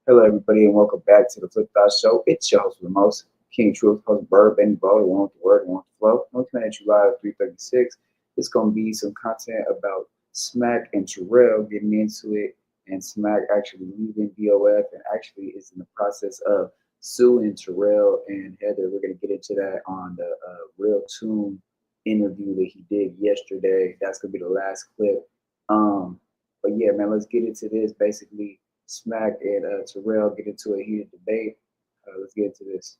Hello, everybody, and welcome back to the Flip Thought Show. It's your host, with the most, King Truth, host Bird, Benny Bo, the one with the word, the one with the flow. I'm coming at you live at 3:36. It's going to be some content about Smacc and Terrel getting into it, and Smacc actually leaving BOF and actually is in the process of suing Terrel and Heather. We're going to get into that on the Real Tune interview that he did yesterday. That's going to be the last clip. But yeah, man, let's get into this. Basically, Smacc and Terrel get into a heated debate. Let's get into this.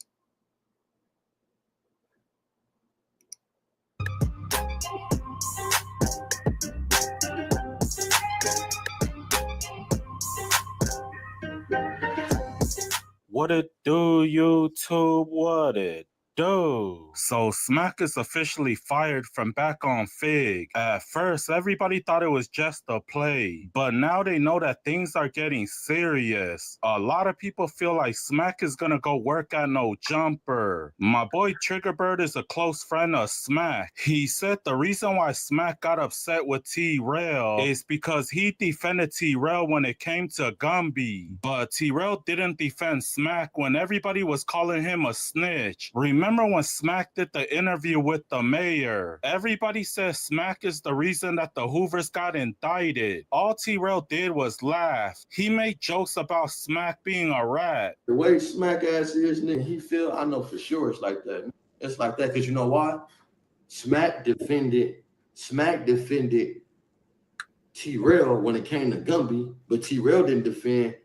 What it do, YouTube? What it do? So Smacc is officially fired from back on Fig. At first, everybody thought it was just a play, but now they know that things are getting serious. A lot of people feel like Smacc is gonna go work at No Jumper. My boy Triggerbird is a close friend of Smacc. He said the reason why Smacc got upset with Terrel is because he defended Terrel when it came to Gumby, but Terrel didn't defend Smacc when everybody was calling him a snitch. Remember when Smacc did the interview with the mayor? Everybody says Smacc is the reason that the Hoovers got indicted. All Terrel did was laugh. He made jokes about Smacc being a rat. The way Smacc ass is, nigga, he feel, I know for sure it's like that. It's like that because you know why? Smacc defended Terrel when it came to Gumby, but Terrel didn't defend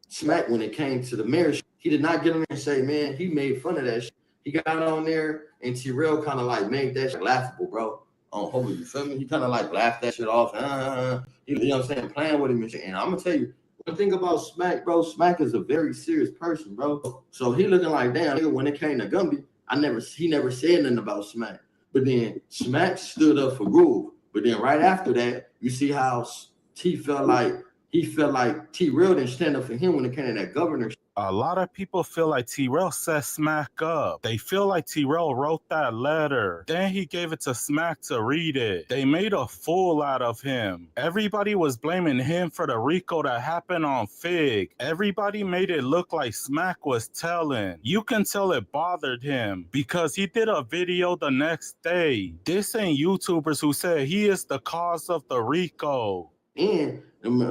Smacc when it came to the mayor. He did not get on there and say, man, he made fun of that shit. He got on there and Terrel kind of like made that shit laughable, bro. On Homer, you feel me? He kind of like laughed that shit off. You know what I'm saying? Playing with him and shit. And I'm gonna tell you, one thing about Smacc, bro, Smacc is a very serious person, bro. So he looking like, damn, nigga, when it came to Gumby, he never said nothing about Smacc. But then Smacc stood up for Groove. But then right after that, you see how he felt like Terrel didn't stand up for him when it came to that governor. A lot of people feel like Terrel set Smacc up. They feel like Terrel wrote that letter. Then he gave it to Smacc to read it. They made a fool out of him. Everybody was blaming him for the RICO that happened on Fig. Everybody made it look like Smacc was telling. You can tell it bothered him because he did a video the next day dissing YouTubers who said he is the cause of the RICO. And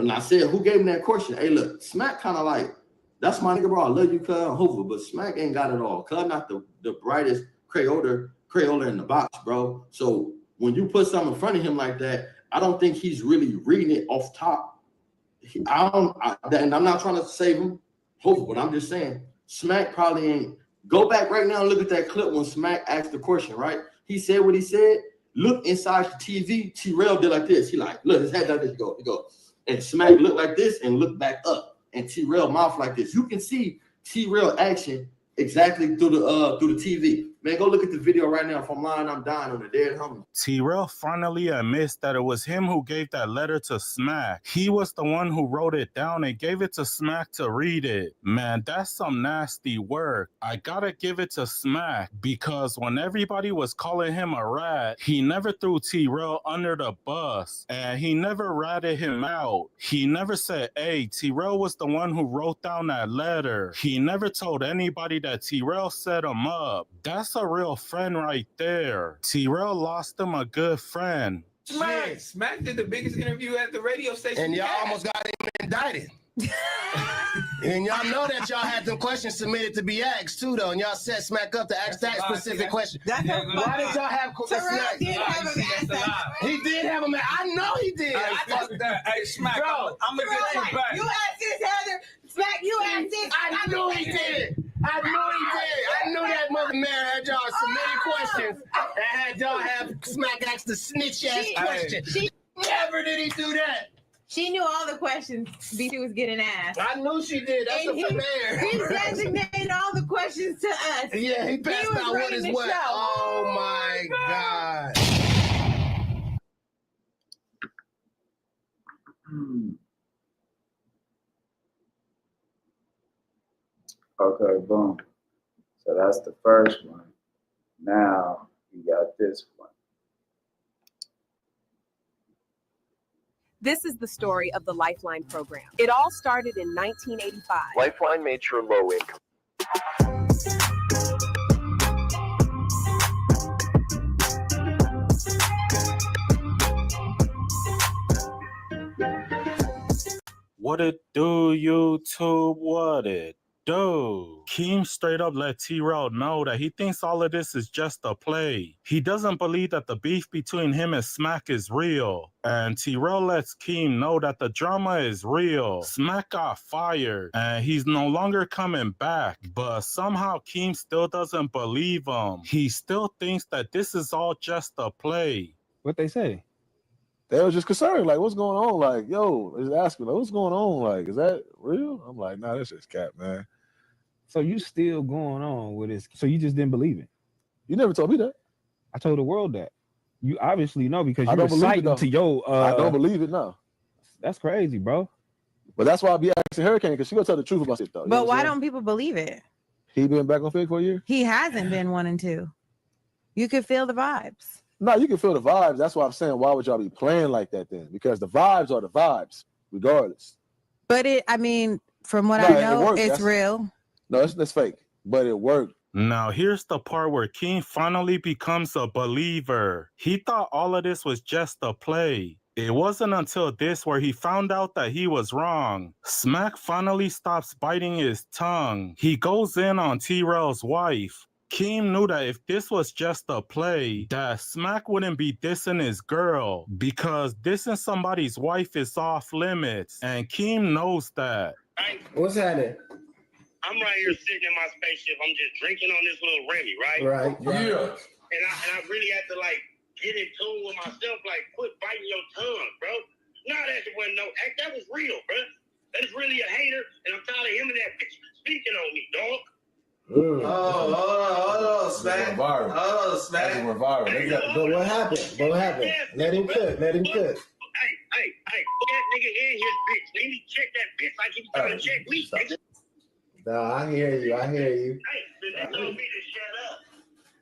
I said, who gave him that question? Hey, look, Smacc kind of like, that's my nigga, bro. I love you, cuz, Hoover, but Smacc ain't got it all. Cuz not the brightest Crayola in the box, bro. So when you put something in front of him like that, I don't think he's really reading it off top. And I'm not trying to save him, Hoover, but I'm just saying, Smacc probably ain't. Go back right now and look at that clip when Smacc asked the question, right? He said what he said. Look inside the TV. Terrel did like this. He like, look, his head like this. He go. And Smacc looked like this and looked back up. And Terrel mouth like this. You can see Terrel action exactly through the TV. Man, go look at the video right now. If I'm lying, I'm dying on the dead homie. Terrel finally admits that it was him who gave that letter to Smacc. He was the one who wrote it down and gave it to Smacc to read it. Man, that's some nasty work. I gotta give it to Smacc because when everybody was calling him a rat, he never threw Terrel under the bus and he never ratted him out. He never said, hey, Terrel was the one who wrote down that letter. He never told anybody that Terrel set him up. That's a real friend right there. Terrel lost him a good friend. Smacc did the biggest interview at the radio station. And y'all almost got him indicted. And y'all know that y'all had them questions submitted to be asked too, though. And y'all set Smacc up to ask that specific question. Why did y'all have Smacc? He did have him. I know he did. Hey, Smacc, bro, I'm gonna get you back. You asked this, Heather. Smacc, you asked this. I knew he did. I knew that mother man had y'all submitted questions and had y'all have Smacc ask the snitch ass question. Never did he do that. She knew all the questions BT was getting asked. I knew she did. That's and a mayor. He designated all the questions to us. Yeah, he passed out what is what. Show. Oh my God. Okay, boom. So that's the first one. Now you got this one. This is the story of the Lifeline program. It all started in 1985. Lifeline made sure low income. What it do, YouTube? What it do? Keem straight up let Terrel know that he thinks all of this is just a play. He doesn't believe that the beef between him and Smacc is real. And Terrel lets Keem know that the drama is real. Smacc got fired and he's no longer coming back. But somehow Keem still doesn't believe him. He still thinks that this is all just a play. What they say? They was just concerned, like, what's going on? Like, yo, is asking, like, what's going on? Like, is that real? I'm like, nah, that's just cap, man. So you still going on with this? So you just didn't believe it? You never told me that. I told the world that. You obviously know because I you don't were believe it, citing though. to your. I don't believe it now. That's crazy, bro. But that's why I be asking Hurricane, because she gonna tell the truth about it, though. You But know why what I'm don't people believe it? saying? He been back on Fig for a year? He hasn't been 1 and 2. You could feel the vibes. No, you can feel the vibes. That's why I'm saying, why would y'all be playing like that then? Because the vibes are the vibes, regardless. But I mean, from what No, I it know, worked. it's That's- real. No, that's fake, but it worked. Now, here's the part where Keem finally becomes a believer. He thought all of this was just a play. It wasn't until this where he found out that he was wrong. Smacc finally stops biting his tongue. He goes in on Terrel's wife. Keem knew that if this was just a play, that Smacc wouldn't be dissing his girl, because dissing somebody's wife is off limits, and Keem knows that. What's happening? I'm right here sitting in my spaceship. I'm just drinking on this little Remy, right? Right. Yeah. And I really had to like get in tune with myself, like quit biting your tongue, bro. No, that wasn't no act. That was real, bro. That is really a hater, and I'm tired of him and that bitch speaking on me, dog. Mm. Oh, Smacc. Oh, Smacc. But what happened? Let him cook. Hey, that nigga in his bitch. Let me check that bitch like he was trying to check me, nigga. No, I hear you. Hey, they told me to shut up.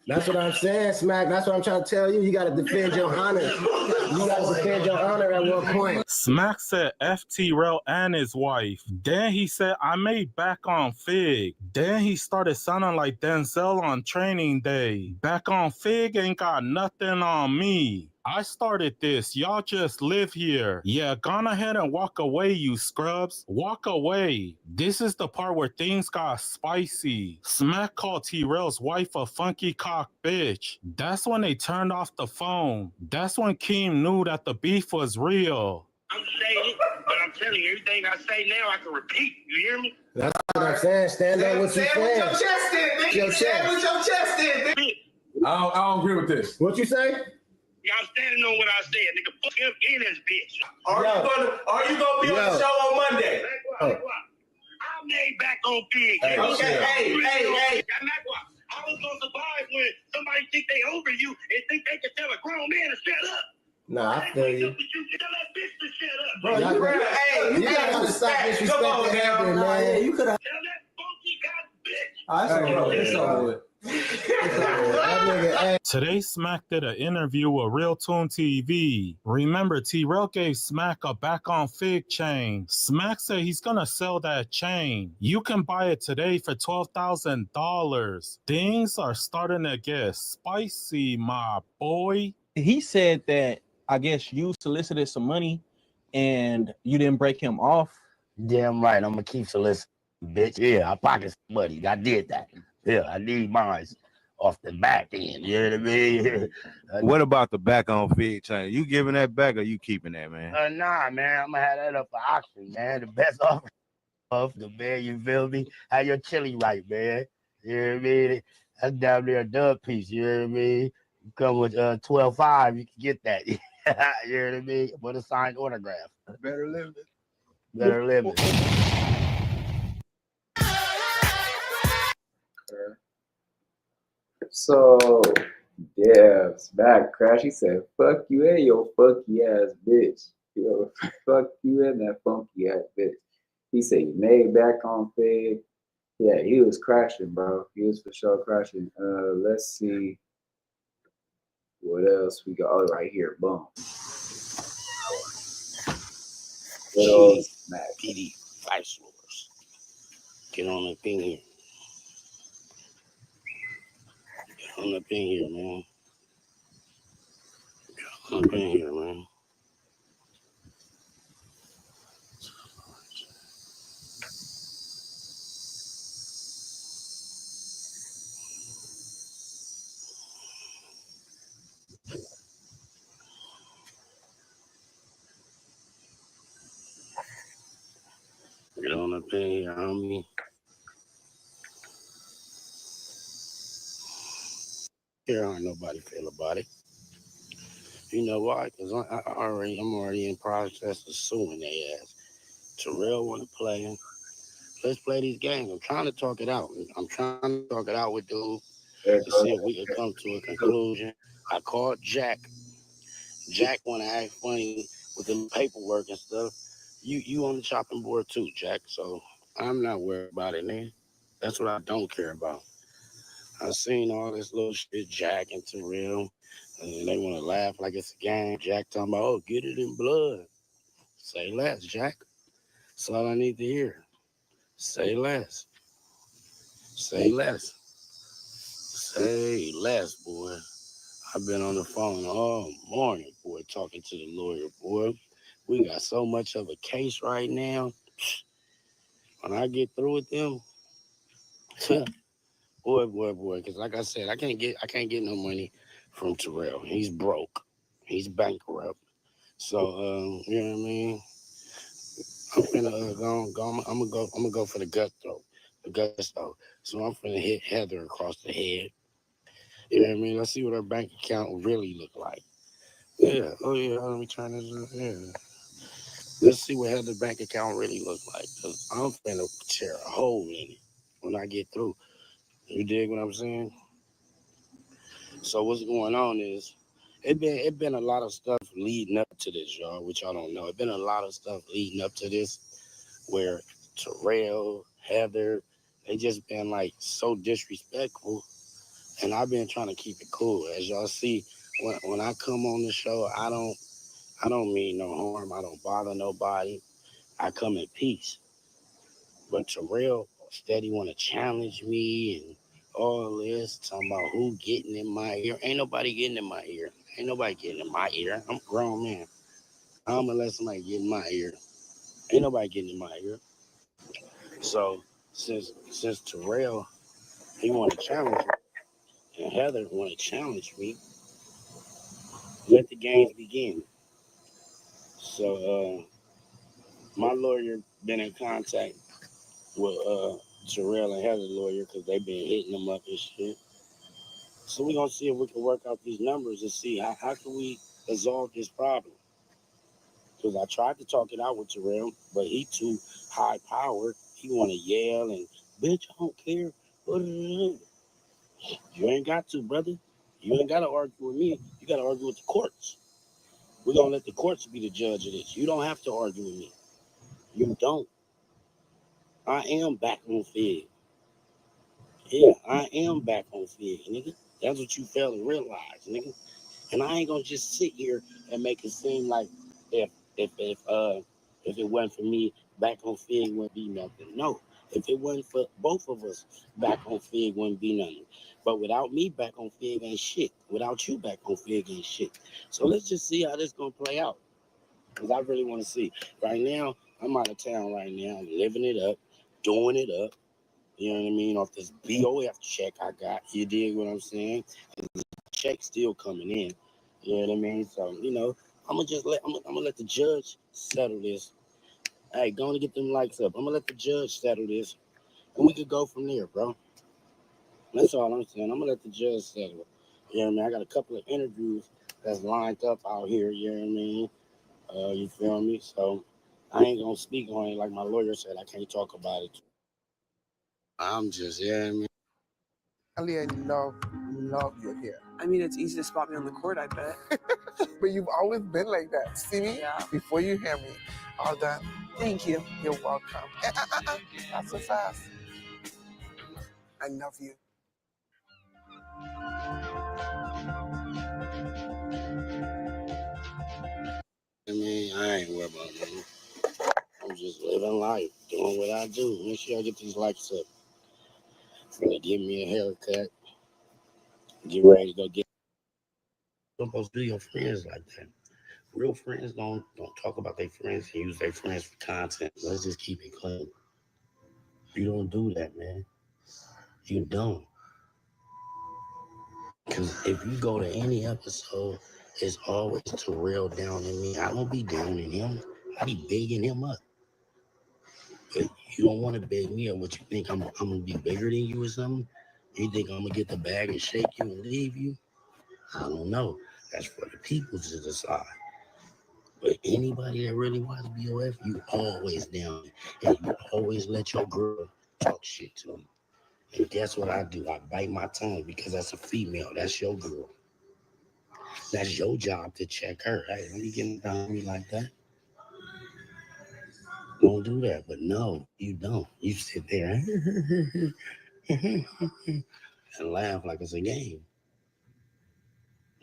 That's what I'm saying, Smacc. That's what I'm trying to tell you. You got to defend your honor. You got to defend your honor at one point. Smacc said F Terrel and his wife. Then he said, I made back on Fig. Then he started sounding like Denzel on Training Day. Back on Fig ain't got nothing on me. I started this. Y'all just live here. Yeah, gone ahead and walk away, you scrubs. Walk away. This is the part where things got spicy. Smacc called Terrel's wife a funky cock bitch. That's when they turned off the phone. That's when Keem knew that the beef was real. I'm saying it, but I'm telling you, everything I say now, I can repeat. You hear me? That's what I'm saying. Stand on what you Stand with your saying. chest in, nigga. Stand with your chest in, nigga. I don't agree with this. What you say? Y'all standing on what I said, nigga. Fuck him in his bitch. Are you gonna be on the show on Monday? I made back on Fig. Hey, hey. I was gonna survive when somebody think they over you and think they can tell a grown man to shut up. Nah, I feel you. You tell that bitch to shut up. Bro, you gotta stop disrespecting happening, man. You could have. Tell that funky god bitch. It's over with. Today, Smacc did an interview with Real Tune TV. Remember, Terrel gave Smacc a back on Fig chain. Smacc said he's gonna sell that chain. You can buy it today for $12,000. Things are starting to get spicy, my boy. He said that, I guess you solicited some money and you didn't break him off. Damn right, I'm gonna keep soliciting, bitch. Yeah, I pocket some money. I did that. Yeah, I need mine off the back end. You know what I mean? What about the back on Fig chain? You giving that back or you keeping that, man? Nah, man, I'm gonna have that up for auction, man. The best offer of the man, you feel me? Have your chili right, man. You know what I mean? That's down there a dub piece, you know what I mean? You come with 12.5, you can get that. You know what I mean? With a signed autograph. Better live it. Better live it. So, yeah, Smacc crash. He said, fuck you and your funky ass bitch. Yo, fuck you and that funky ass bitch. He said, you made back on Fig. Yeah, he was crashing, bro. He was for sure crashing. Let's see what else we got. Oh, right here. Boom. Good old Smacc. PD Vice Lords. Get on up in here. Get on up in here, man. Get on up in here, man. Get on up in here, homie. Care how nobody feel about it. You know why? Because I'm already in process of suing their ass. Terrell want to play. Let's play these games. I'm trying to talk it out. I'm trying to talk it out with dude to see if we can come to a conclusion. I called Jack. Jack want to act funny with the paperwork and stuff. You on the chopping board too, Jack. So I'm not worried about it, man. That's what I don't care about. I seen all this little shit, Jack and Terrell, and they want to laugh like it's a game. Jack talking about, oh, get it in blood. Say less, Jack. That's all I need to hear. Say less. Say less. Say less, boy. I've been on the phone all morning, boy, talking to the lawyer, boy. We got so much of a case right now. When I get through with them, boy, because like I said, I can't get no money from Terrell. He's broke. He's bankrupt. So, you know what I mean? I'm finna I'm gonna go for the gusto. So I'm finna hit Heather across the head. You know what I mean? Let's see what her bank account really look like. Yeah. Oh yeah. Let me turn this up. Yeah. Let's see what Heather's bank account really look like. Cause I'm finna tear a hole in it when I get through. You dig what I'm saying? So what's going on is it been a lot of stuff leading up to this, y'all, which y'all don't know. It been a lot of stuff leading up to this where Terrell, Heather, they just been like so disrespectful. And I've been trying to keep it cool. As y'all see, when I come on the show, I don't mean no harm. I don't bother nobody. I come in peace. But Terrell steady want to challenge me and all this, talking about who getting in my ear. Ain't nobody getting in my ear. Ain't nobody getting in my ear. I'm a grown man. I'm gonna let somebody get in my ear. Ain't nobody getting in my ear. So since Terrell, he want to challenge me, and Heather want to challenge me, let the games begin. So my lawyer been in contact with Terrell and Heather's lawyer because they been hitting them up and shit. So we're gonna see if we can work out these numbers and see how can we resolve this problem. Because I tried to talk it out with Terrell, but he too high powered. He wanna yell and bitch, I don't care. You ain't got to, brother. You ain't gotta argue with me. You gotta argue with the courts. We're gonna let the courts be the judge of this. You don't have to argue with me. You don't. I am back on Fig. Yeah, I am back on Fig, nigga. That's what you fail to realize, nigga. And I ain't gonna just sit here and make it seem like if it wasn't for me, back on Fig wouldn't be nothing. No. If it wasn't for both of us, back on Fig wouldn't be nothing. But without me back on Fig ain't shit. Without you back on Fig ain't shit. So let's just see how this gonna play out. Because I really want to see. Right now, I'm out of town right now, living it up, doing it up. You know what I mean? Off this BOF check I got. You dig what I'm saying? The check still coming in. You know what I mean? So, you know, I'm gonna let the judge settle this. Hey, go on and get them likes up. I'm gonna let the judge settle this. And we could go from there, bro. That's all I'm saying. I'm gonna let the judge settle it. You know what I mean? I got a couple of interviews that's lined up out here, you know what I mean? You feel me? So I ain't gonna speak on it like my lawyer said. I can't talk about it. I'm just, you know what I mean? I love your hair. I mean, it's easy to spot me on the court, I bet. But you've always been like that. See me? Yeah. Before you hear me. All done. Thank you. You're welcome. Not so fast. I love you. I mean, I ain't worried about nothing. just living life, doing what I do. Make sure I get these likes up. Gonna give me a haircut. Get ready to go get. You're supposed to do your friends like that. Real friends don't talk about their friends and use their friends for content. Let's just keep it clean. You don't do that, man. You don't. Because if you go to any episode, it's always Terrell down in me. I don't be down in him. I be bigging him up. But you don't want to big me up. What you think I'm gonna be bigger than you or something? You think I'm gonna get the bag and shake you and leave you? I don't know. That's for the people to decide. But anybody that really wants BOF, you always down. And you always let your girl talk shit to me. And that's what I do. I bite my tongue because that's a female. That's your girl. That's your job to check her. Hey, don't be getting down on me like that. Don't do that. But no, you don't. You sit there and laugh like it's a game.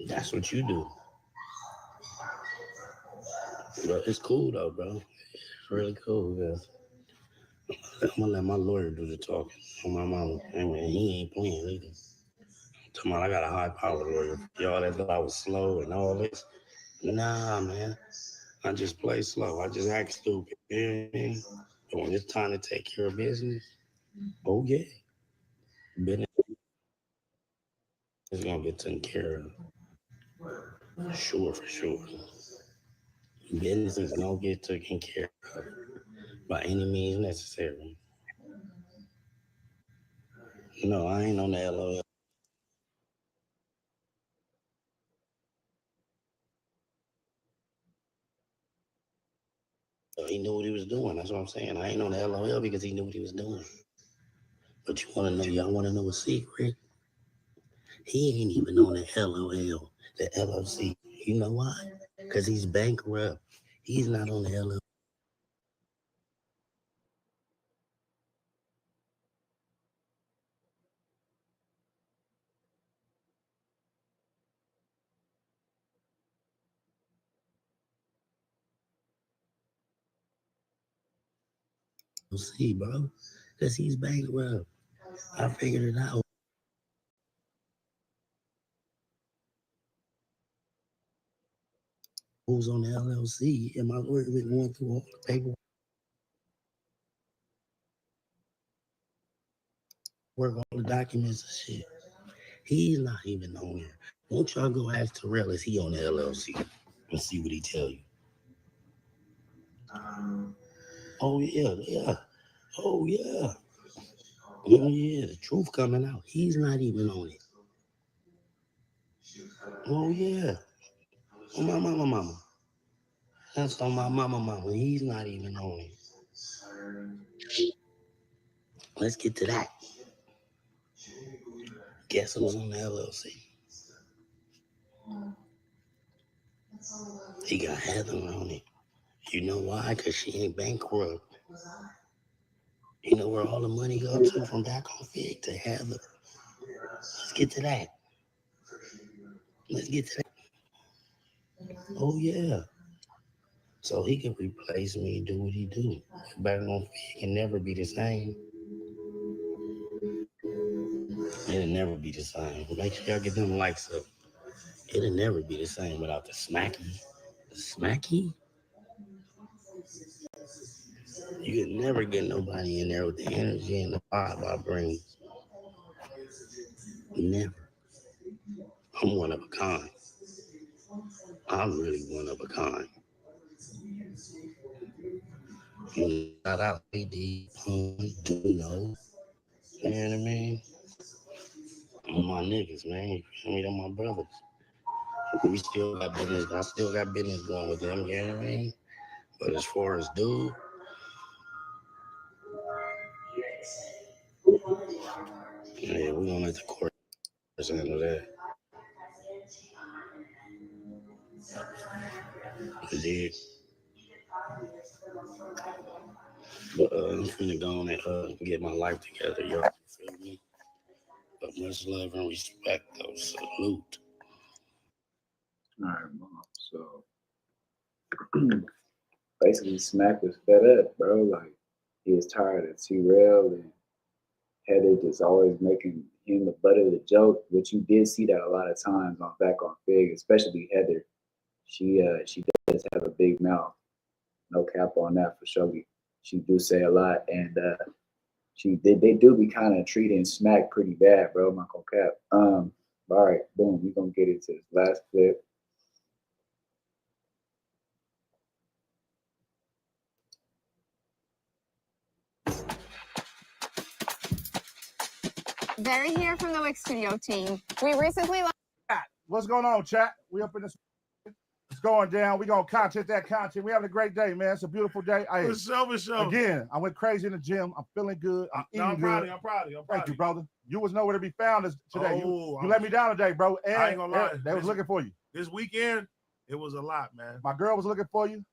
That's what you do. But it's cool though, bro. It's really cool, guys. I'm gonna let my lawyer do the talking on my mama. I mean, he ain't playing either. Come on, I got a high power lawyer. Y'all that thought I was slow and all this. Nah, man. I just play slow. I just act stupid. You know what I mean? But when it's time to take care of business, oh yeah. Business is gonna get taken care of. Sure, for sure. Business is gonna get taken care of by any means necessary. No, I ain't on the LOL. He knew what he was doing. That's what I'm saying. I ain't on the LOL because he knew what he was doing. But you want to know, y'all want to know a secret? He ain't even on the LOL, the LLC. You know why? Because he's bankrupt. He's not on the LLC, bro. Because he's bankrupt. I figured it out. Who's on the LLC? And my lawyer been going through all the paperwork, all the documents and shit. He's not even on there. Won't y'all go ask Terrell, is he on the LLC? And see what he tell you. Oh, yeah, yeah. Oh, yeah. Oh, yeah, the truth coming out. He's not even on it. Oh, yeah. On my mama. That's on my mama. He's not even on it. Let's get to that. Guess who's on the LLC? He got Heather on it. You know why? Because she ain't bankrupt. You know where all the money go to from back on Fig to Heather? Let's get to that. Let's get to that. Oh, yeah. So he can replace me and do what he do. Back on Fig can never be the same. It'll never be the same. Make sure y'all get them likes up. It'll never be the same without the Smacky. The Smacky? You can never get nobody in there with the energy and the vibe I bring. Never. I'm one of a kind. I'm really one of a kind. Shout out AD, do know. You know what I mean? I'm my niggas, man. You feel me? They're my brothers. We still got business. I still got business going with them, you know what I mean? But as far as dude, yeah, we're gonna let the court handle that. Indeed. But I'm finna go on and get my life together, y'all. You feel me? But much love and respect, though. Salute. All right, Mom. So basically Smacc was fed up, bro. Like he was tired of Terrel and Heather just always making him the butt of the joke. Which you did see that a lot of times on Back on Fig, especially Heather. She does have a big mouth. No cap on that for sure. She do say a lot, and they do be kind of treating Smacc pretty bad, bro. I'm not gonna cap. All right, boom. We gonna get into this last clip. Barry here from the Wick Studio team. We recently What's going on, chat? We up in this. It's going down. We gonna content that content. We having a great day, man. It's a beautiful day. For sure. Again, I went crazy in the gym. I'm feeling good. I'm eating good. I'm proud of you. Thank you, brother. You was nowhere to be found today. Oh, you let me down today, bro. And I ain't gonna lie. They was looking for you. This weekend, it was a lot, man. My girl was looking for you.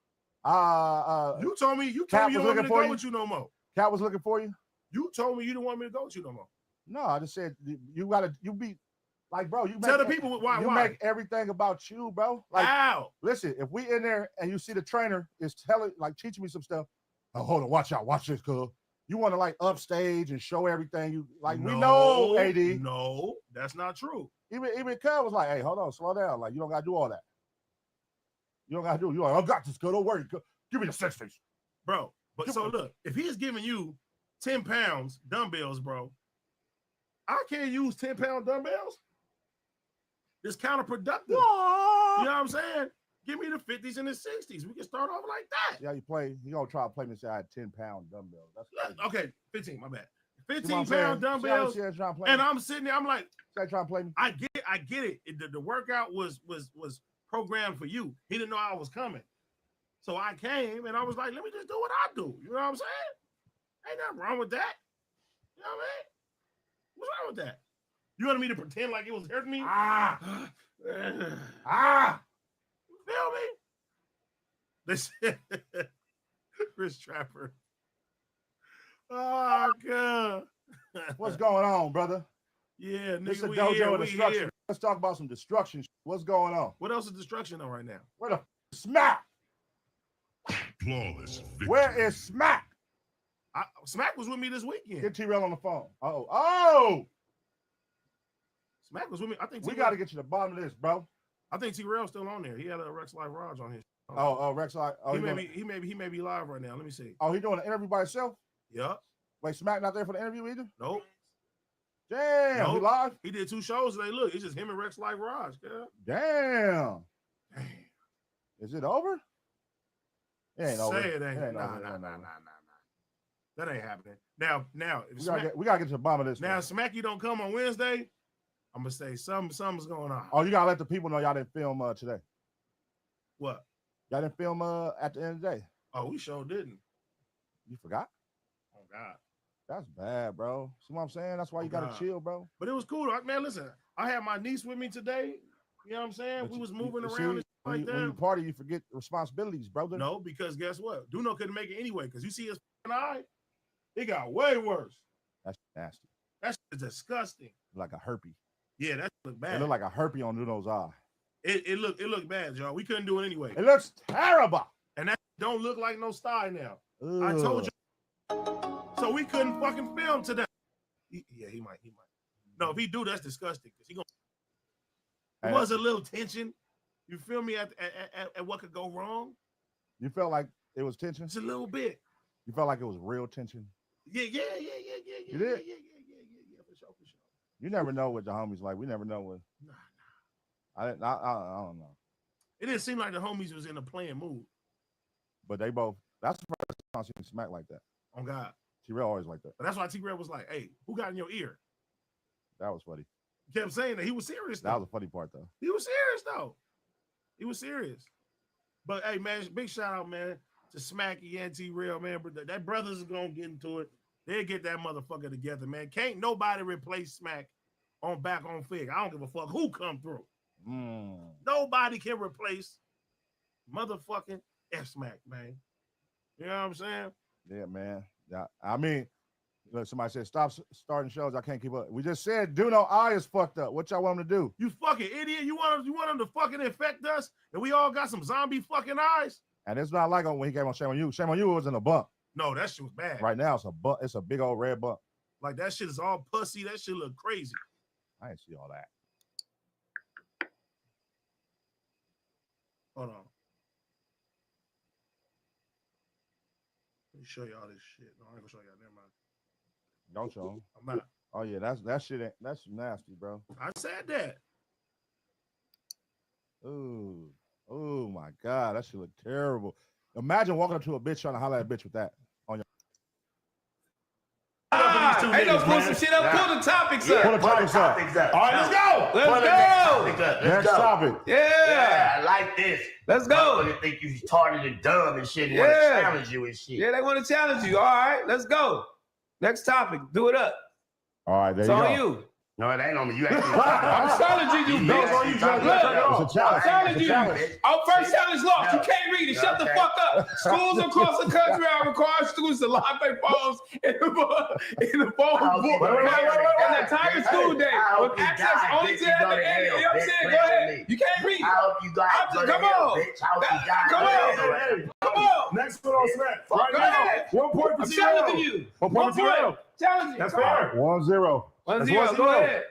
You told me you don't want me to go with you no more. Cat was looking for you. You told me you didn't want me to go with you no more. No, I just said you be like, bro. You tell the people why. You make everything about you, bro. Like, how? Listen, if we in there and you see the trainer is teaching me some stuff. Oh, hold on, watch out, watch this, cuz. You want to like upstage and show everything you like. We know, AD. No, that's not true. Even Cub was like, hey, hold on, slow down. Like, you don't gotta do all that. You don't gotta do. You like, I got this, cuz. Don't worry. Give me the 60s, bro. But so look, if he's giving you 10 pounds dumbbells, bro, I can't use 10-pound dumbbells. It's counterproductive. You know what I'm saying? Give me the 50s and the 60s. We can start off like that. Yeah, you gonna try to play me and say I had 10-pound dumbbells. That's crazy. Okay, 15, my bad. 15-pound pound dumbbells. And I'm sitting there, I'm like, trying to play me. I get it. The workout was programmed for you. He didn't know I was coming. So I came and I was like, let me just do what I do. You know what I'm saying? Ain't nothing wrong with that. You know what I mean? What's wrong with that? You wanted me to pretend like it was hurting me? Feel me? Listen, Chris Trapper. Oh God. What's going on, brother? Yeah, nigga, this is a we dojo here, of we destruction. here. Let's talk about some destruction. What's going on? What else is destruction on right now? Where the Smacc? Flawless victory. Where is Smacc? Smacc was with me this weekend. Get Terrel on the phone. Oh! Smacc was with me. I think we got to get to the bottom of this, bro. I think Terrell's still on there. He had a Rex Live Raj on his. Rex Live. Oh, he may be live right now. Let me see. Oh, he doing an interview by himself? Yup. Wait, Smacc not there for the interview either? Nope. Damn, nope. He live? He did 2 shows today. Look, it's just him and Rex Live Raj, girl. Damn. Is it over? It ain't over. Say it ain't. Nah. That ain't happening. Now, if we gotta get to the bottom of this. Now, Smacc, you don't come on Wednesday, I'm gonna say something's going on. Oh, you gotta let the people know y'all didn't film today. What? Y'all didn't film at the end of the day. Oh, we sure didn't. You forgot? Oh God. That's bad, bro. See what I'm saying? That's why you gotta chill, bro. But it was cool. Man, listen, I had my niece with me today. You know what I'm saying? We was moving around and like that. When you party, you forget responsibilities, brother. No, because guess what? Duno couldn't make it anyway. Because you see his eye, it got way worse. That's nasty. That's disgusting. Like a herpes. Yeah, that looked bad. It looked like a herpes on Duno's eye. It looked bad, y'all. We couldn't do it anyway. It looks terrible. And that don't look like no sty now. Ugh. I told you. So we couldn't fucking film today. He might. No, if he do, that's disgusting. Because he gonna. There was a little tension. You feel me at what could go wrong? You felt like it was tension? Just a little bit. You felt like it was real tension? Yeah. You did? Yeah, for sure. You never know what the homies like. We never know what. I don't know. It didn't seem like the homies was in a playing mood. But they both. That's the first time I seen Smacc like that. On God. Terrel always like that. But that's why Terrel was like, "Hey, who got in your ear?" That was funny. He kept saying that he was serious. That was the funny part, though. He was serious, though. He was serious. But hey, man, big shout out, man, to Smacc ND Terrel, man. But that brothers is gonna get into it. They'll get that motherfucker together, man. Can't nobody replace Smacc on Back on Fig. I don't give a fuck who come through. Nobody can replace motherfucking Smacc, man. You know what I'm saying? Yeah, man. Yeah, I mean, look, somebody said stop starting shows. I can't keep up. We just said Duno eye is fucked up. What y'all want him to do? You fucking idiot. You want him to fucking infect us and we all got some zombie fucking eyes? And it's not like when he came on Shame on You. Shame on You was in a bump. No, that shit was bad. Right now, it's a bump. It's a big old red bump. Like that shit is all pussy. That shit look crazy. I ain't see all that. Hold on. Let me show y'all this shit. No, I ain't gonna show y'all. Never mind. Don't show him. I'm not. Oh yeah, that shit. That's nasty, bro. I said that. Ooh, oh my God, that shit look terrible. Imagine walking up to a bitch trying to holler at a bitch with that on your. Ain't no pull some shit up. Pull the topics up. Pull the topics up. All right, let's go. Let's go. Next topic. Yeah. I like this. Let's go. They think you retarded and dumb and shit. And Yeah. want to challenge you and shit. Yeah, they want to challenge you. All right, let's go. Next topic. Do it up. All right, there It's you on go. you. No, it ain't on me. You actually. I'm challenging you, No, bitch. it's on you. It's a challenge. I'm challenging you. challenge. Oh, first challenge lost. You can't read it. Shut the fuck up. Schools across the country are requiring students to lock their phones in the phone book on the time of school day with access only to that. You know what I'm saying? Go ahead. You can't read it. I hope you guys go to Come hell, on. bitch. I hope you die. Come on. Come on. Next one on Smack. Go ahead. 1 point for I'm Terrell. challenging you. 1 point for Terrell. Challenge you. That's Come fair. on. 1-0. 1-0. Go ahead.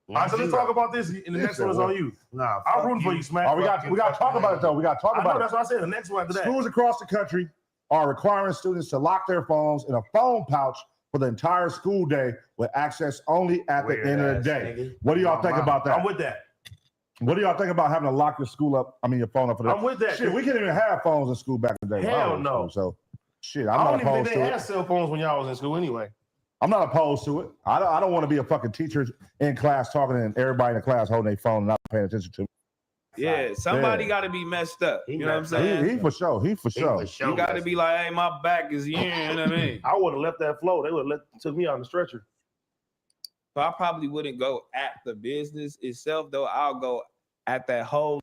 All right, so let's talk about this. And the next one is on you. Nah, I'm rooting for you, Smack. Oh, we got to talk about it though. We got to talk about it. That's what I said. The next one after that. Schools across the country are requiring students to lock their phones in a phone pouch for the entire school day with access only at the end of the day. What do y'all think about that? I'm with that. What do y'all think about having to lock your your phone up for that? I'm with that. Shit, we couldn't even have phones in school back in the day. Hell no. So, shit, I I'm don't not even think opposed they to had it. cell phones when y'all was in school anyway. I'm not opposed to it. I don't want to be a fucking teacher in class talking and everybody in the class holding their phone and not paying attention to me. Yeah, somebody got to be messed up. You know what I'm saying? He for sure. He for sure. You got to be like, hey, my back is here. You know what I mean? I would have left that flow. They would have took me on the stretcher. So I probably wouldn't go at the business itself, though. I'll go at that whole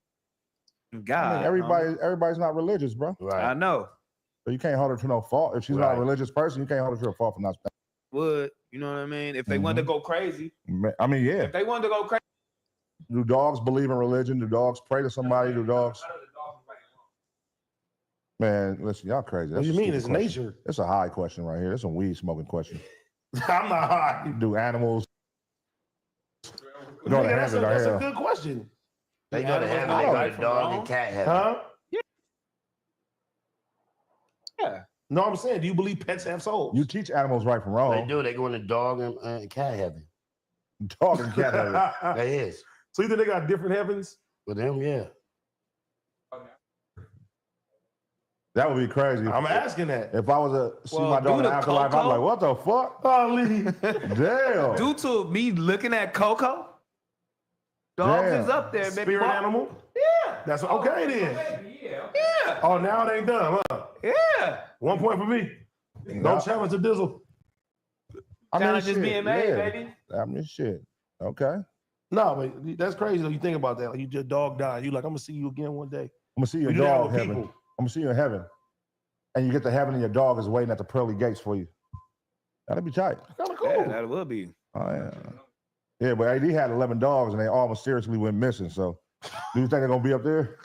guy. I mean, everybody's not religious, bro. Right. I know. So you can't hold her to no fault. If she's not a religious person, you can't hold her to a fault for not. Would you know what I mean? If they wanted to go crazy, I mean, yeah. if they wanted to go crazy, Do dogs believe in religion? Do dogs pray to somebody? Do dogs? Man, listen, y'all crazy. What do you mean? It's nature. It's a high question right here. It's a weed smoking question. I'm not high. Do animals go to Nigga, heaven or that's a hell? good question. They go to heaven. They go to dog and cat heaven. Huh? Yeah. No, I'm saying, do you believe pets have souls? You teach animals right from They wrong. do. They go into dog and cat heaven. Dog and cat heaven. That is. So you think they got different heavens? With them, yeah. That would be crazy. I'm asking that. If I was to see my dog in the afterlife, I'm like, what the fuck? Holy. Damn. due to me looking at Coco, dogs Damn. is up there, baby. Spirit boy. animal? Yeah. That's okay then. Yeah. Oh, now it ain't done, huh? Yeah. 1 point for me. No challenge to Dizzle. Challenge is shit, being made, yeah. baby. I mean, shit. Okay. No, but that's crazy though. You think about that. Like your dog died. You like, I'm gonna see you again one day. I'm gonna see your We do that dog with in heaven. people. I'm gonna see you in heaven. And you get to heaven and your dog is waiting at the pearly gates for you. That'd be tight. Kind of cool. Yeah, that will be. Oh, yeah. Yeah, but AD had 11 dogs and they all mysteriously went missing. So do you think they're gonna be up there?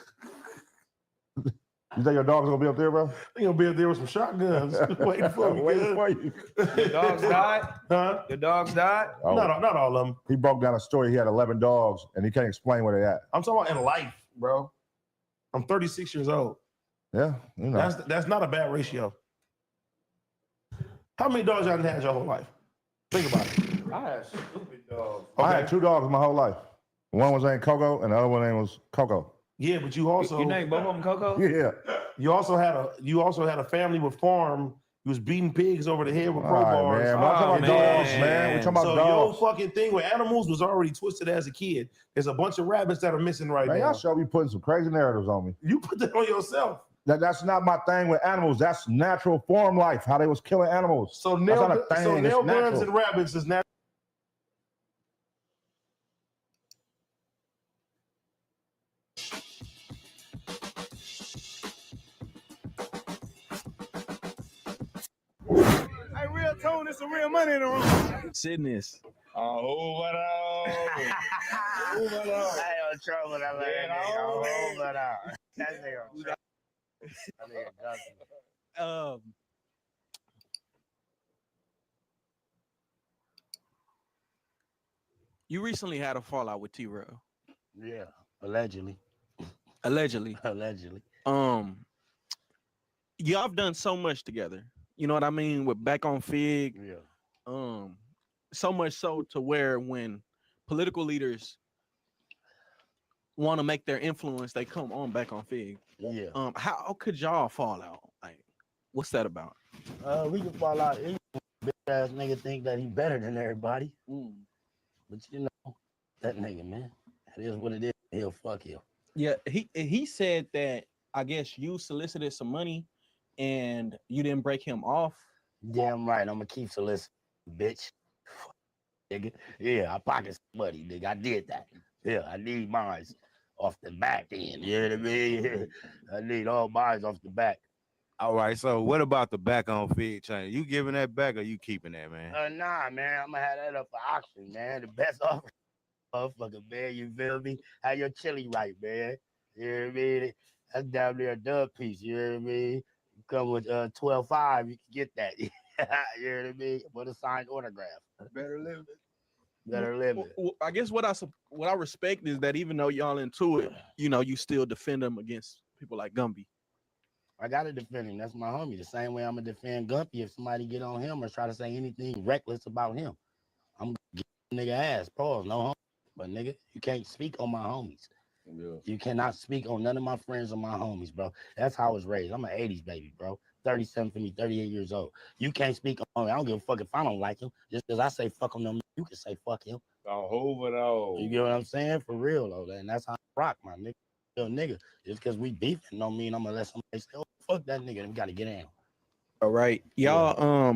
You think your dog's gonna be up there, bro? They gonna be up there with some shotguns waiting for me. Waiting for you. Your dogs died? Huh? Your dogs died? Oh. Not all of them. He broke down a story. He had 11 dogs and he can't explain where they at. I'm talking about in life, bro. I'm 36 years old. Yeah, you know. That's not a bad ratio. How many dogs y'all had your whole life? Think about it. I had stupid dogs. I had 2 dogs my whole life. One was named Coco and the other one name was Coco. Yeah, but you also You named both of them Coco? Yeah. You also had a family with farm. You was beating pigs over the head with All right, crowbars. man. We're talking about dogs, man. We're talking about so dogs. your fucking thing with animals was already twisted as a kid. There's a bunch of rabbits that are missing right Man, now. y'all should be putting some crazy narratives on me. You put that on yourself. That's not my thing with animals. That's natural form life, how they was killing animals. So That's nail, not a thing. so It's nail guns natural. and rabbits is natural. Hey, real tone, there's some real money in the room. Sydney's. Oh, what up? I ain't on trouble that like that nigga. Oh, but that nigga on trouble. You recently had a fallout with Terrel. Yeah, allegedly. Allegedly. Allegedly. Y'all have done so much together. You know what I mean? With Back on Fig. Yeah. So much so to where when political leaders want to make their influence, they come on Back on Fig. Yeah. How could y'all fall out? Like, what's that about? We can fall out. Big ass nigga think that he better than everybody. But you know, that nigga, man. It is what it is. He'll fuck you. Yeah, he said that I guess you solicited some money and you didn't break him off. Damn right. I'm gonna keep soliciting, bitch. Nigga. Yeah, I pocket some money, nigga. I did that. Yeah, I need mine off the back end. You know what I mean? I need all mine off the back. All right, so what about the Back on Fig chain? You giving that back or you keeping that, man? Nah, man. I'm gonna have that up for auction, man. The best offer, motherfucker, man. You feel me? Have your chili right, man. You know what I mean? That's down there a dub piece. You know what I mean? You come with 12.5, you can get that. You know what I mean? With a signed autograph. Better live it. Better live it. Well, I guess what I respect is that even though y'all into it, you know, you still defend them against people like Gumby. I gotta defend him. That's my homie. The same way I'm gonna defend Gumpy if somebody get on him or try to say anything reckless about him. I'm gonna give nigga ass. Pause. No homie. But nigga, you can't speak on my homies. Yeah. You cannot speak on none of my friends or my homies, bro. That's how I was raised. I'm an 80s baby, bro. 37 for me, 38 years old. You can't speak on me. I don't give a fuck if I don't like him. Just because I say fuck him, you can say fuck him. You get what I'm saying? For real, though. And that's how I rock, my nigga. Nigga, just because we beefing don't mean I'm gonna let somebody say, oh, fuck that nigga, and we gotta get in. All right. Y'all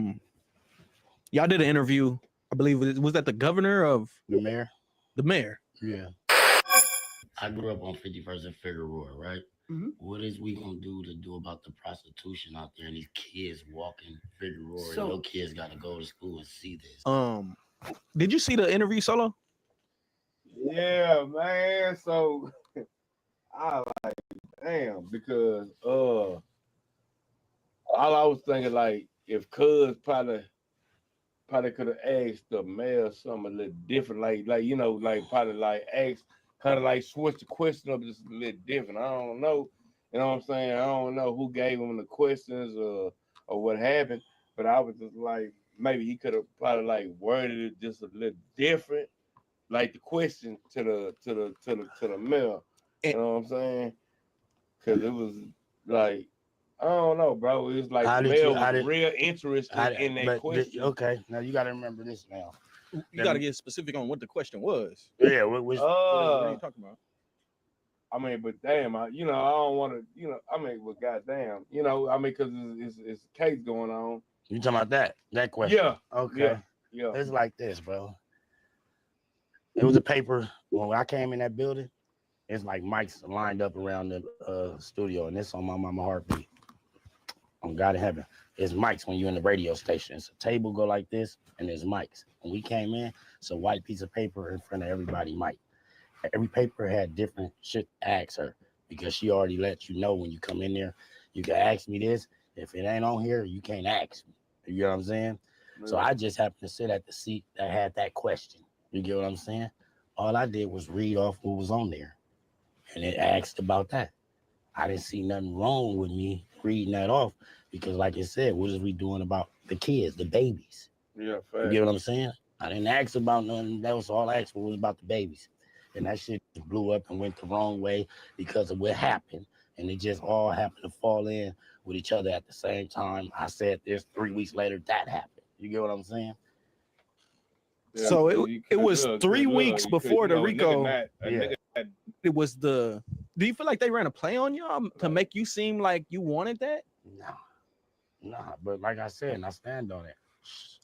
y'all did an interview, I believe was that the governor of the mayor? The mayor. Yeah. I grew up on 51st and Figueroa, right? Mm-hmm. What is we gonna do about the prostitution out there and these kids walking Figueroa? So, and your kids gotta go to school and see this. Did you see the interview, Solo? Yeah, man. So I like, damn, because all I was thinking, like, if Cuz probably could have asked the mayor something a little different, like you know, like probably like asked, kind of like switch the question up just a little different. I don't know, you know what I'm saying? I don't know who gave him the questions or what happened, but I was just like, maybe he could have probably like worded it just a little different, like the question to the mayor. You know what I'm saying? Because it was like, I don't know, bro. It was like the mayor was real interested in that question. Okay, now you got to remember this now. You got to get specific on what the question was. Yeah, what are you talking about? I mean, but damn, I don't want to, but goddamn, I mean, because it's a case going on. You talking about that question? Yeah. Okay. Yeah. It's like this, bro. It was a paper when I came in that building. It's like mics lined up around the studio, and it's on my mama heartbeat. On God in heaven, it's mics when you're in the radio station. It's a table go like this, and there's mics. When we came in, it's a white piece of paper in front of everybody, mic. Every paper had different shit to ask her because she already let you know when you come in there, you can ask me this. If it ain't on here, you can't ask me. You know what I'm saying? Yeah. So I just happened to sit at the seat that had that question. You get what I'm saying? All I did was read off what was on there. And it asked about that. I didn't see nothing wrong with me reading that off because, like I said, what is we doing about the kids, the babies? Yeah, fair. You get what I'm saying? I didn't ask about nothing. That was all I asked for was about the babies. And that shit blew up and went the wrong way because of what happened. And it just all happened to fall in with each other at the same time. I said this 3 weeks later, that happened. You get what I'm saying? Yeah, so it was 3 weeks before the Rico. It was the. Do you feel like they ran a play on y'all to make you seem like you wanted that? Nah. But like I said, and I stand on it.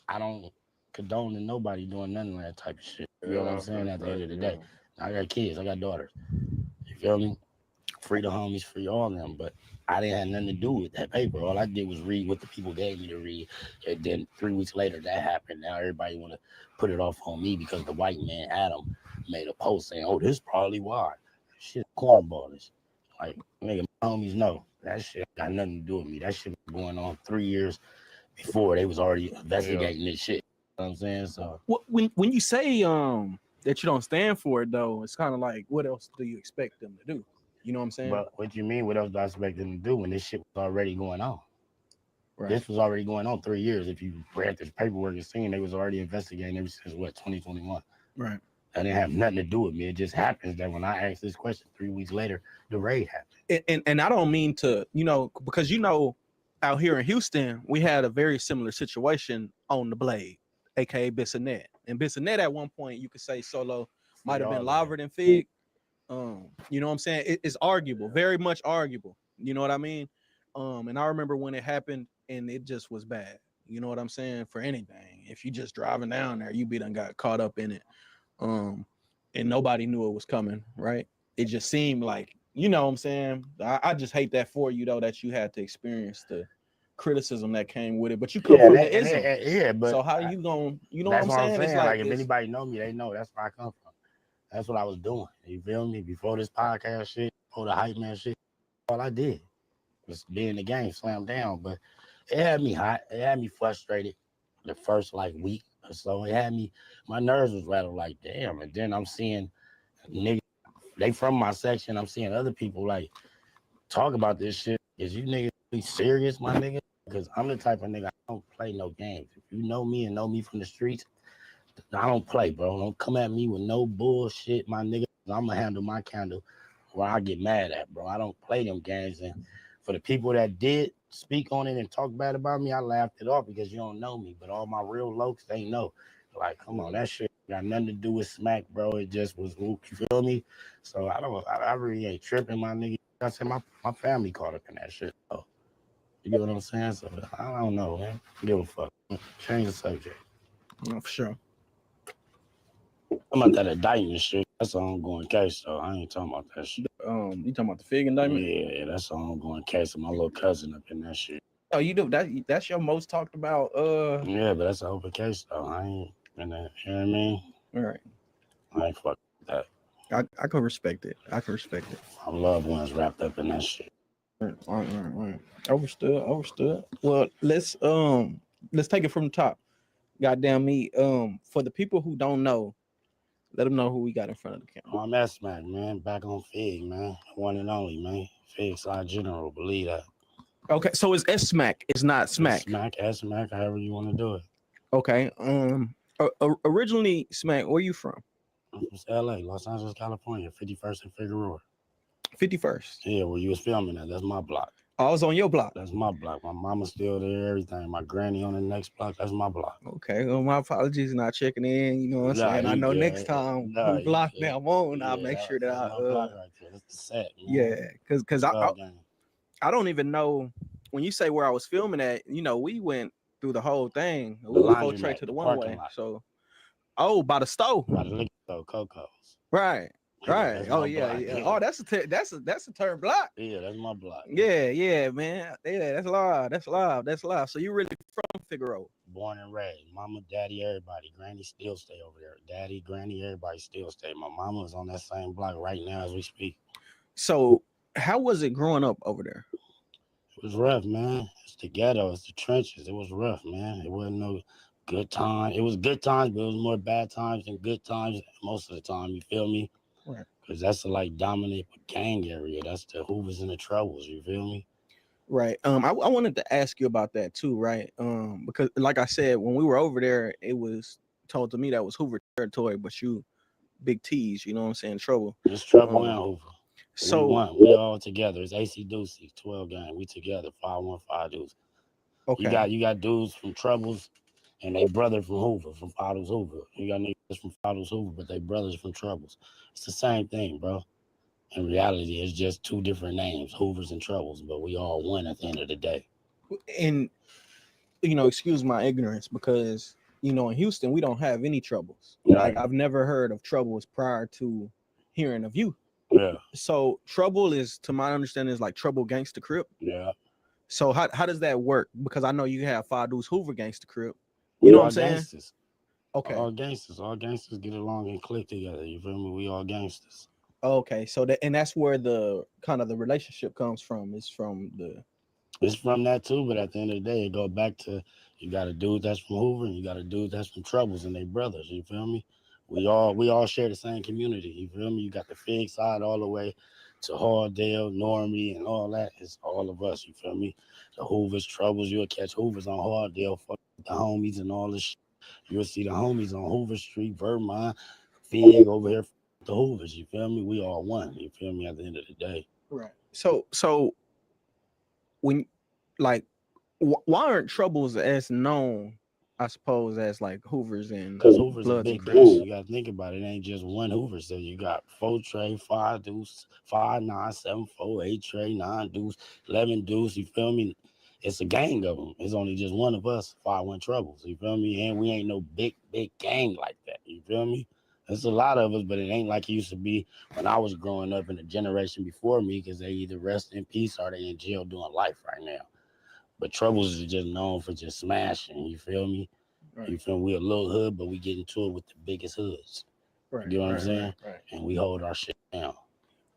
I don't condone nobody doing none of that type of shit. You know what I'm saying? At the end of the day, I got kids, I got daughters. You feel me? Free the homies, free all of them. But I didn't have nothing to do with that paper. All I did was read what the people gave me to read. And then 3 weeks later, that happened. Now everybody want to put it off on me because the white man, Adam, made a post saying, oh, this is probably why. Shit, cornballish. Like, nigga, my homies know that shit got nothing to do with me. That shit was going on 3 years before they was already investigating this shit. You know what I'm saying? So When you say that you don't stand for it though, it's kind of like, what else do you expect them to do? You know what I'm saying? but what you mean? What else do I expect them to do when this shit was already going on? Right. This was already going on 3 years. If you read this paperwork and seen, they was already investigating ever since what 2021. Right. That didn't have nothing to do with me. It just happens that when I asked this question 3 weeks later, the raid happened. And I don't mean to, because out here in Houston, we had a very similar situation on the Blade, aka Bissonnet. And Bissonnet at one point, you could say Solo might have been liver than Fig. You know what I'm saying? It's arguable, very much arguable. You know what I mean? And I remember when it happened, and it just was bad. You know what I'm saying? For anything, if you just driving down there, you done got caught up in it. And nobody knew it was coming, right? It just seemed like, you know what I'm saying? I just hate that for you though, that you had to experience the criticism that came with it. But you come from the ism. But so how you going, you know that's what I'm saying? It's like if anybody know me, they know that's where I come from. That's what I was doing. You feel me? Before this podcast shit, before the hype man shit, all I did was be in the game, slam down. But it had me hot. It had me frustrated the first week or so. It had me, my nerves was rattled like, damn. And then I'm seeing niggas, they from my section. I'm seeing other people talk about this shit. Is you niggas be serious, my nigga? Because I'm the type of nigga, I don't play no games. If you know me and know me from the streets, I don't play, bro. Don't come at me with no bullshit, my nigga. I'm gonna handle my candle where I get mad at, bro. I don't play them games. And for the people that did speak on it and talk bad about me, I laughed it off because you don't know me. But all my real lokes, they know. Like, come on, that shit got nothing to do with Smacc, bro. It just was, you feel me? So I really ain't tripping, my nigga. I said my family caught up in that shit. So, you get what I'm saying? So I don't know, man. Give a fuck. Change the subject. No, for sure. I'm about that indictment shit. That's an ongoing case, though. I ain't talking about that shit. You talking about the Fig indictment? Yeah, that's an ongoing case of my little cousin up in that shit. Oh, you do that? That's your most talked about. Yeah, but that's an open case, though. I ain't in that. You know what I mean? All right. I ain't fuck with that. I can respect it. I can respect it. My loved ones wrapped up in that shit. All right. Understood. Well, let's take it from the top. Goddamn me. For the people who don't know, let them know who we got in front of the camera. Oh, I'm at Smacc, man. Back on Fig, man. One and only, man. Fig Side General, believe that. Okay, so it's Smacc. It's not Smacc. Smacc, however you want to do it. Okay. Originally, Smacc, where you from? I'm from LA, Los Angeles, California, 51st and Figueroa. 51st? Yeah, where you was filming at. That's my block. I was on your block. That's my block. My mama's still there, everything. My granny on the next block. That's my block. Okay. Well, my apologies not checking in. You know what I'm saying? I know next time who block that I'm on, I'll make sure that I block right there. That's the set. Yeah, because I don't even know when you say where I was filming at. You know, we went through the whole thing. We would go straight to the one way. So, by the stove. By the liquor store, Coco's. Right. Right. Oh yeah. Oh, that's a turn block. Yeah, that's my block. Yeah, man. Yeah, that's live. So you really from Figueroa? Born and raised. Mama, daddy, everybody. Granny still stay over there. Daddy, granny, everybody still stay. My mama is on that same block right now as we speak. So how was it growing up over there? It was rough, man. It's the ghetto. It's the trenches. It was rough, man. It wasn't no good time. It was good times, but it was more bad times than good times most of the time. You feel me? Right. Because that's the dominant gang area. That's the Hoovers and the Troubles. You feel me? Right. I wanted to ask you about that too, right? Because like I said, when we were over there, it was told to me that was Hoover territory, but you big T's, you know what I'm saying? Trouble. It's Trouble and Hoover. So we all together. It's AC Deucey, 12 gang. We together, 515 dudes. Okay. You got dudes from Troubles and they brother from Hoover, from Fathers Hoover. You got niggas from Fathers Hoover, but they brothers from Troubles. It's the same thing, bro. In reality, it's just two different names, Hoovers and Troubles, but we all one at the end of the day. And, excuse my ignorance because, in Houston, we don't have any troubles. Right. Like, I've never heard of troubles prior to hearing of you. Yeah. So trouble is, to my understanding, is like Trouble Gangsta Crip. Yeah. So how does that work? Because I know you have Fadu's Hoover Gangsta Crip. You know what I'm saying? Gangsters. Okay. All gangsters get along and click together. You feel me? We all gangsters. Okay, so that's where the kind of the relationship comes from. It's from the. It's from that too, but at the end of the day, it go back to you got a dude that's from Hoover and you got a dude that's from Troubles, and they brothers. You feel me? We all share the same community. You feel me? You got the Fig side all the way to Hardale, Normie, and all that. It's all of us. You feel me? The Hoovers, Troubles. You'll catch Hoovers on Hardale, fuck with the homies and all this shit. You'll see the homies on Hoover Street, Vermont, Fig over here. The Hoovers. You feel me? We all one. You feel me? At the end of the day. Right. So when like why aren't Troubles as known, I suppose, as like Hoovers and Because Hoover's a Bloods and big Crips? gang. You gotta think about it. It ain't just one Hoover. So you got 4 tray, 5 deuce, 5 9, 7 4, 8 tray, 9 deuce, 11 deuce. You feel me? It's a gang of them. It's only just one of us, 5-1 Troubles. You feel me? And we ain't no big gang like that. You feel me? There's a lot of us, but it ain't like it used to be when I was growing up in the generation before me, because they either rest in peace or they in jail doing life right now. But Troubles is just known for just smashing. You feel me? Right. You feel me? We a little hood, but we get into it with the biggest hoods. Right. You know what I'm right, saying? Right. And we hold our shit down.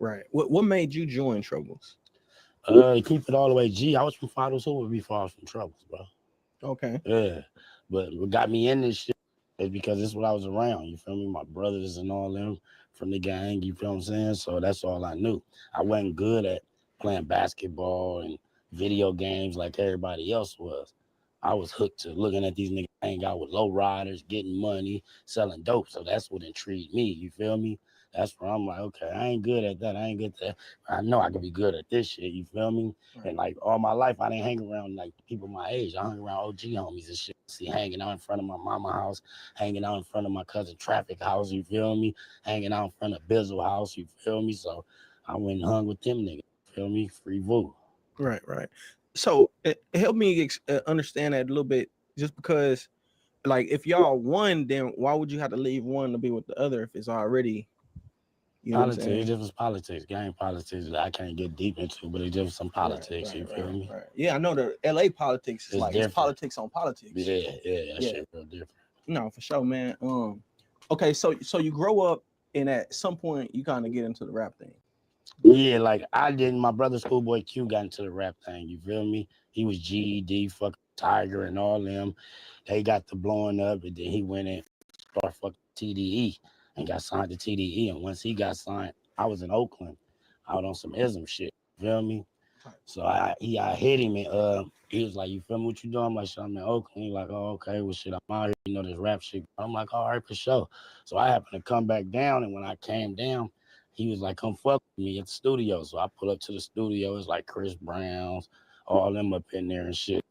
Right. What made you join Troubles? Keep it all the way G. I was from Fathers Hoover before I was from Troubles, bro. Okay. Yeah. But what got me in this shit is because this is what I was around. You feel me? My brothers and all them from the gang, you feel what I'm saying? So that's all I knew. I wasn't good at playing basketball and video games like everybody else was. I was hooked to looking at these niggas hang out with low riders, getting money, selling dope. So that's what intrigued me. You feel me? That's where I'm like, okay, I ain't good at that. I ain't good at that. I know I could be good at this shit. You feel me? Right. And like all my life, I didn't hang around like people my age. I hung around OG homies and shit. See, hanging out in front of my mama house, hanging out in front of my cousin Traffic house. You feel me? Hanging out in front of Bizzle house. You feel me? So I went and hung with them niggas. You feel me? Free Voo. Right. So help me understand that a little bit, just because, like, if y'all won, then why would you have to leave one to be with the other if it's already, you know, Politics. It just was politics, gang politics that I can't get deep into, but it just was some politics. You feel me? Right. Yeah, I know the LA politics is It's like different. it's politics on politics. Yeah, that shit real different. No, for sure, man. Okay, so you grow up, and at some point you kind of get into the rap thing. Yeah, like I didn't. My brother Schoolboy Q got into the rap thing. You feel me? He was GED, fucking Tiger, and all them. They got to blowing up, and then he went and started fucking TDE and got signed to TDE. And once he got signed, I was in Oakland, out on some ism shit. You feel me? So I hit him, and he was like, "You feel me? What you doing?" I'm like, "Shit, I'm in Oakland." He like, "Oh, okay, well, shit, I'm out here. You know this rap shit." I'm like, "All right, for sure." So I happened to come back down, and when I came down, he was like, "Come fuck with me at the studio." So I pull up to the studio. It's like Chris Brown's, all them up in there and shit.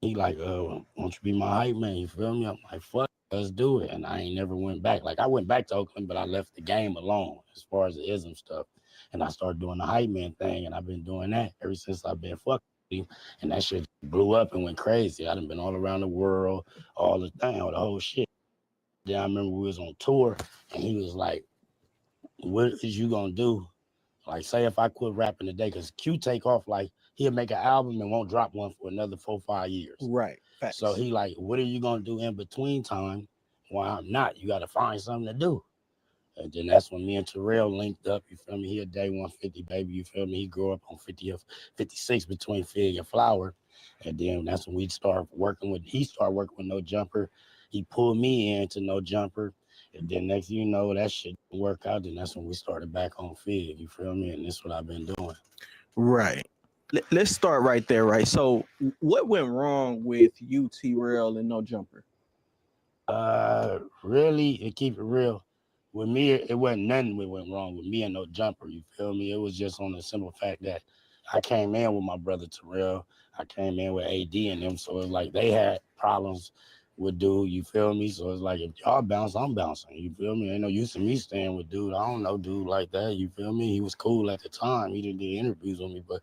He like, won't you be my hype man? You feel me? I'm like, fuck, let's do it. And I ain't never went back. Like I went back to Oakland, but I left the game alone as far as the ism stuff. And I started doing the hype man thing, and I've been doing that ever since I've been fucking with him. And that shit blew up and went crazy. I done been all around the world, all the thing, all the whole shit. Then I remember we was on tour, and he was like, "What is you gonna do? Like, say if I quit rapping today, because Q take off, like he'll make an album and won't drop one for another 4-5 years." Right. Facts. So he like, "What are you gonna do in between time? Why I'm not? You gotta find something to do." And then that's when me and Terrell linked up. You feel me? He a day 150 baby. You feel me? He grew up on 56 between Fig and Flower. And then that's when we start working with. He started working with No Jumper. He pulled me into No Jumper. And then next thing you know, that shit didn't work out. Then that's when we started back on Fig. You feel me? And that's what I've been doing. Right. Let's start right there. Right. So what went wrong with you, Terrell, and No Jumper? Really, to keep it real, with me, it wasn't nothing that went wrong with me and No Jumper. You feel me? It was just on the simple fact that I came in with my brother Terrell. I came in with AD and them. So it's like they had problems with dude. You feel me? So it's like if y'all bounce, I'm bouncing. You feel me? Ain't no use in me staying with dude. I don't know dude like that. You feel me? He was cool at the time. He didn't do interviews with me, but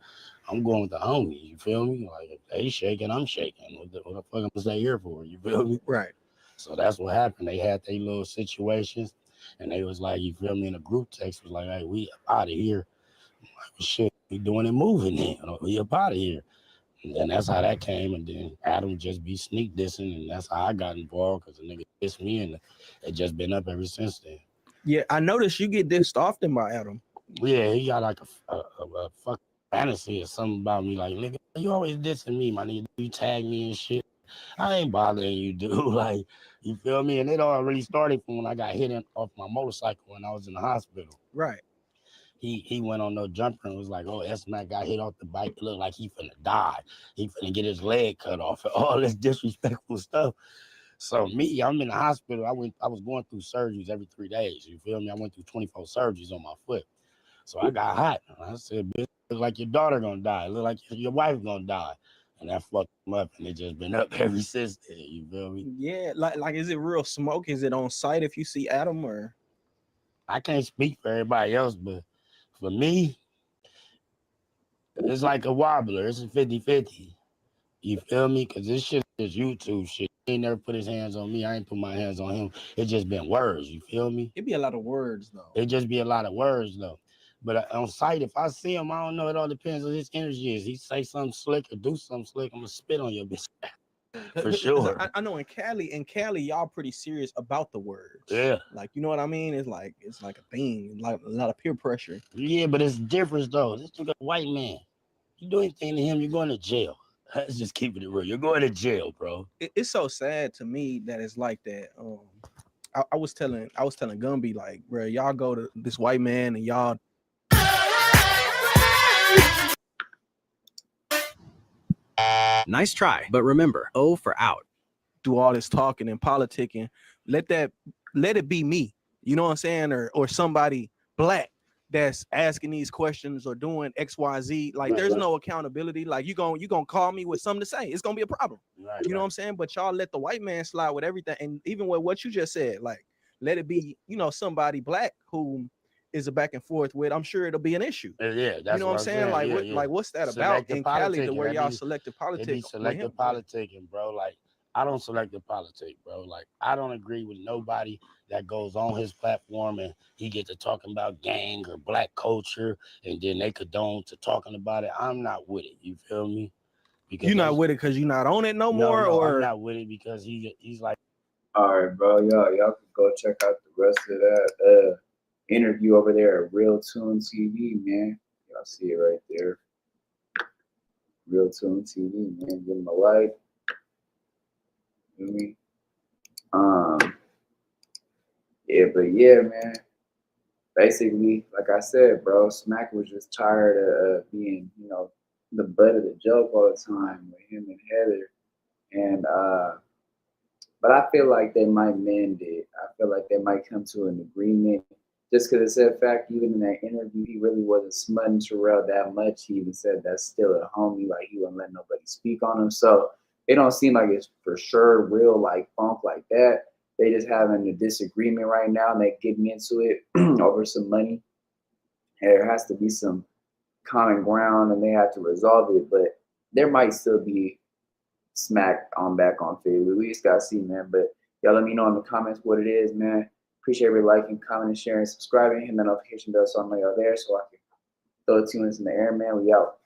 I'm going with the homie. You feel me? Like if they shaking, I'm shaking. What the fuck I'm gonna stay here for? You feel me? Right. So that's what happened. They had their little situations, and they was like, you feel me? In a group text was like, "Hey, we out of here." I'm like, well, shit, we doing it moving then. We up out of here. And then that's how that came. And then Adam just be sneak dissing, and that's how I got involved because the nigga dissed me, and it just been up ever since then. Yeah, I noticed you get dissed often by Adam. Yeah, he got like a fucking fantasy or something about me. Like, nigga, you always dissing me, my nigga. You tag me and shit. I ain't bothering you, dude. Like, you feel me? And it all really started from when I got hit off my motorcycle when I was in the hospital. Right. He went on no jumper and was like, oh, Smacc got hit off the bike. It looked like he finna die. He finna get his leg cut off. All this disrespectful stuff. So me, I'm in the hospital. I was going through surgeries every 3 days. You feel me? I went through 24 surgeries on my foot. So I got hot. I said, bitch, it look like your daughter gonna die. It look like your wife gonna die. And that fucked him up. And it just been up ever since then. You feel me? Yeah, like is it real smoke? Is it on site if you see Adam or? I can't speak for everybody else, but for me, it's like a wobbler. It's a 50-50. You feel me? Because this shit is YouTube shit. He ain't never put his hands on me. I ain't put my hands on him. It just been words. You feel me? It'd be a lot of words, though. It just be a lot of words, though. But on site, if I see him, I don't know. It all depends on his energy. Is he say something slick or do something slick, I'm going to spit on your bitch. For sure. I know in Cali, y'all pretty serious about the words. Yeah. Like, you know what I mean? It's like a thing, like a lot of peer pressure. Yeah, but it's different, though. This nigga white man. You do anything to him, you're going to jail. Let's just keep it real. You're going to jail, bro. It's so sad to me that it's like that. I was telling Gumby, like, bro, y'all go to this white man and y'all Nice try, but remember, O for out. do all this talking and politicking. Let it be me. You know what I'm saying? Or somebody black that's asking these questions or doing XYZ. Like, there's no accountability. Like, you gonna call me with something to say. It's gonna be a problem. You know what I'm saying? But y'all let the white man slide with everything. And even with what you just said, like, let it be, somebody black who is a back and forth with. I'm sure it'll be an issue. Yeah, that's you know what I'm saying? Like, yeah. What's that about in Cali to where y'all selective It politics? be selective politicking, bro. Like, I don't select the politic, bro. Like, I don't agree with nobody that goes on his platform and he get to talking about gang or black culture and then they condone to talking about it. I'm not with it. You feel me? Because you're not with it because you're not on it no more, no, or I'm not with it because he's like. All right, bro. Y'all can go check out the rest of that interview over there at Real Tune TV, man. Y'all see it right there. Real Tune TV, man. Give him a like. You know what I mean? Yeah, but yeah, man. Basically, like I said, bro, Smacc was just tired of being, the butt of the joke all the time with him and Heather. And but I feel like they might mend it. I feel like they might come to an agreement. Just because it said fact, even in that interview, he really wasn't smutting Terrell that much. He even said that's still a homie, like he wouldn't let nobody speak on him. So it don't seem like it's for sure real like funk like that. They just having a disagreement right now and they getting into it over some money. And there has to be some common ground and they have to resolve it. But there might still be Smacc on back on Fig. We just gotta see, man. But y'all let me know in the comments what it is, man. Appreciate every liking, commenting, sharing, subscribing, hit the notification bell so I know y'all there so I can throw the tunes in the air, man. We out.